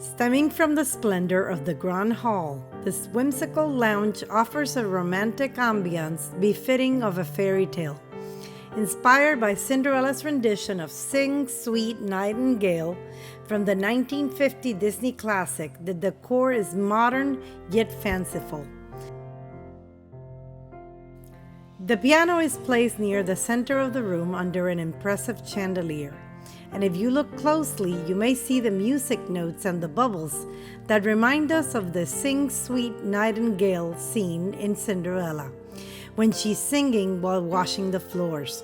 Stemming from the splendor of the Grand Hall, this whimsical lounge offers a romantic ambience befitting of a fairy tale. Inspired by Cinderella's rendition of Sing, Sweet Nightingale from the 1950 Disney classic, the decor is modern yet fanciful. The piano is placed near the center of the room under an impressive chandelier. And if you look closely, you may see the music notes and the bubbles that remind us of the Sing Sweet Nightingale scene in Cinderella, when she's singing while washing the floors.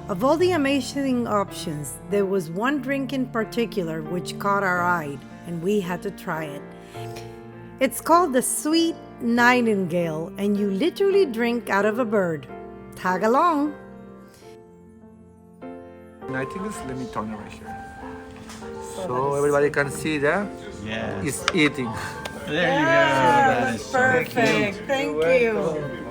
Of all the amazing options, there was one drink in particular which caught our eye, and we had to try it. It's called the Sweet Nightingale, and you literally drink out of a bird. Tag along! Nightingale, let me turn it right here. So everybody can see that? Yes. It's eating. There you go. That is Perfect. Thank you.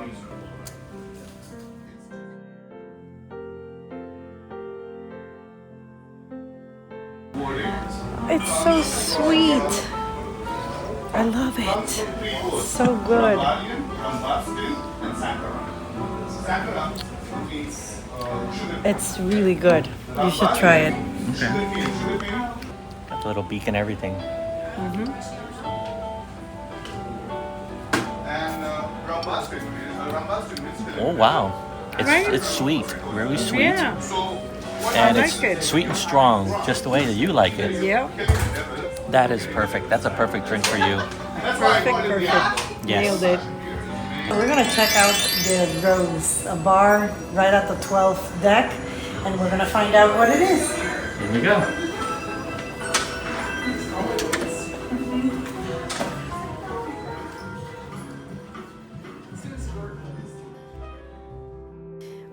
It's so sweet. I love it. So good. It's really good. You should try it. Okay. Got the little beak and everything. Oh wow. It's sweet. Very sweet. Yeah. And I it's like it. sweet and strong, just the way that you like it. Yep. That is perfect. That's a perfect drink for you. Perfect. Yes. Nailed it. We're gonna check out the Rose, a bar right at the 12th deck, and we're gonna find out what it is. Here we go.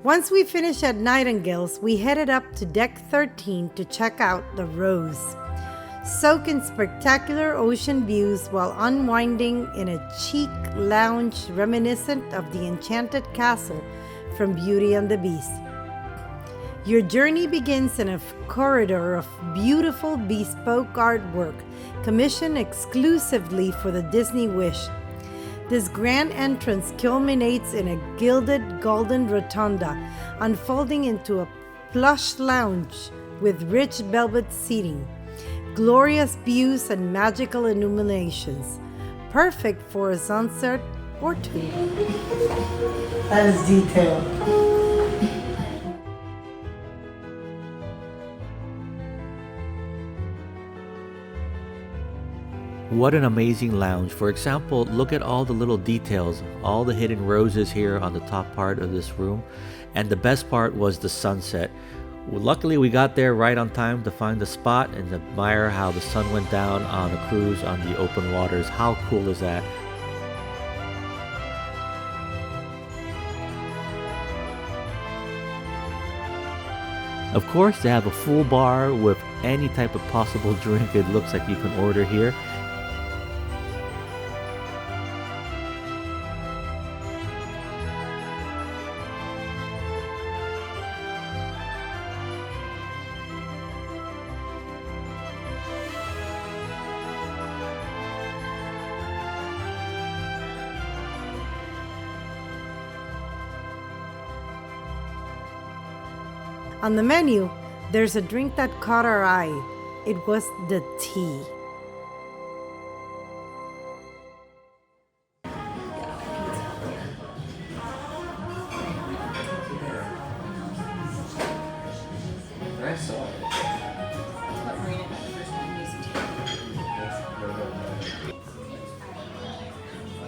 Once we finished at Nightingale's, we headed up to deck 13 to check out the Rose. Soak in spectacular ocean views while unwinding in a chic lounge reminiscent of the enchanted castle from Beauty and the Beast. Your journey begins in a corridor of beautiful bespoke artwork commissioned exclusively for the Disney Wish. This grand entrance culminates in a gilded golden rotunda, unfolding into a plush lounge with rich velvet seating, glorious views and magical illuminations, perfect for a sunset or two. That is detailed. What an amazing lounge. For example, look at all the little details, all the hidden roses here on the top part of this room. And the best part was the sunset. Well, luckily we got there right on time to find the spot and admire how the sun went down on a cruise on the open waters. How cool is that? Of course, they have a full bar with any type of possible drink it looks like you can order here. On the menu, there's a drink that caught our eye. It was the tea.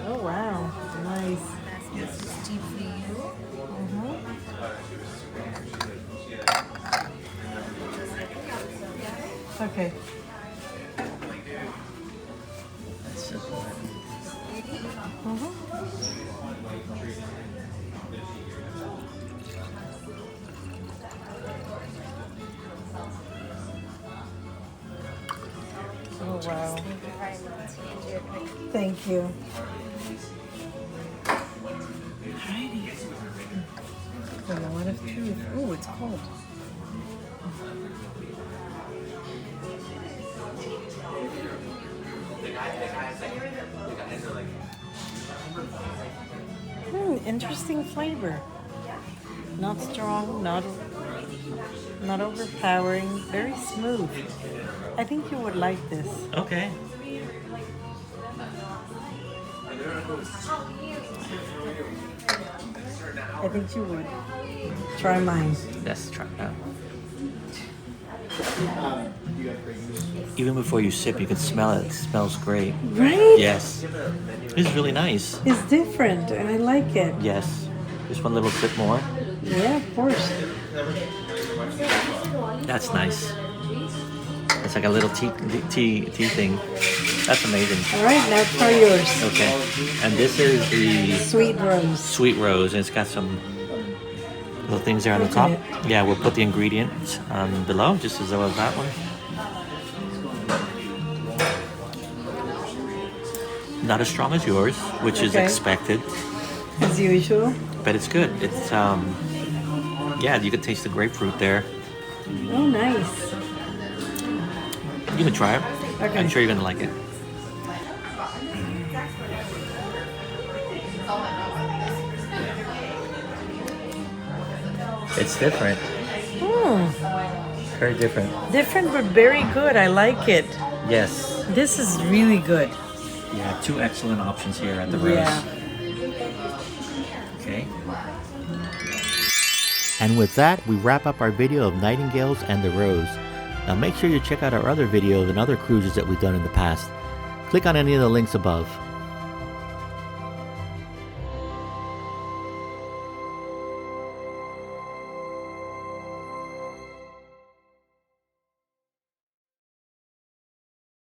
Oh wow, nice. Okay. wow. Thank you. Alrighty. The Lawn of Truth. Oh, it's cold. Interesting flavor. Not strong, not overpowering, very smooth. I think you would like this. Okay. I think you would. Try mine. Let's try it out. Even before you sip, you can smell it. It smells great. Right? Yes. It's really nice. It's different and I like it. Yes. Just one little sip more. Yeah, of course. That's nice. It's like a little tea thing. That's amazing. All right, now try yours. Okay. And this is the Sweet Rose. Sweet Rose, and it's got some little things there on the Look top. at Yeah, we'll put the ingredients below, just as well as that one. Not as strong as yours, which is Okay. expected, As usual. but it's good. It's yeah, you can taste the grapefruit there. Oh, nice. You can try it. Okay. I'm sure you're gonna like it. It's different. Very different. Different but very good. I like it. Yes. This is really good. Yeah, two excellent options here at the Rose. Yeah. Okay. And with that, we wrap up our video of Nightingales and the Rose. Now make sure you check out our other videos and other cruises that we've done in the past. Click on any of the links above.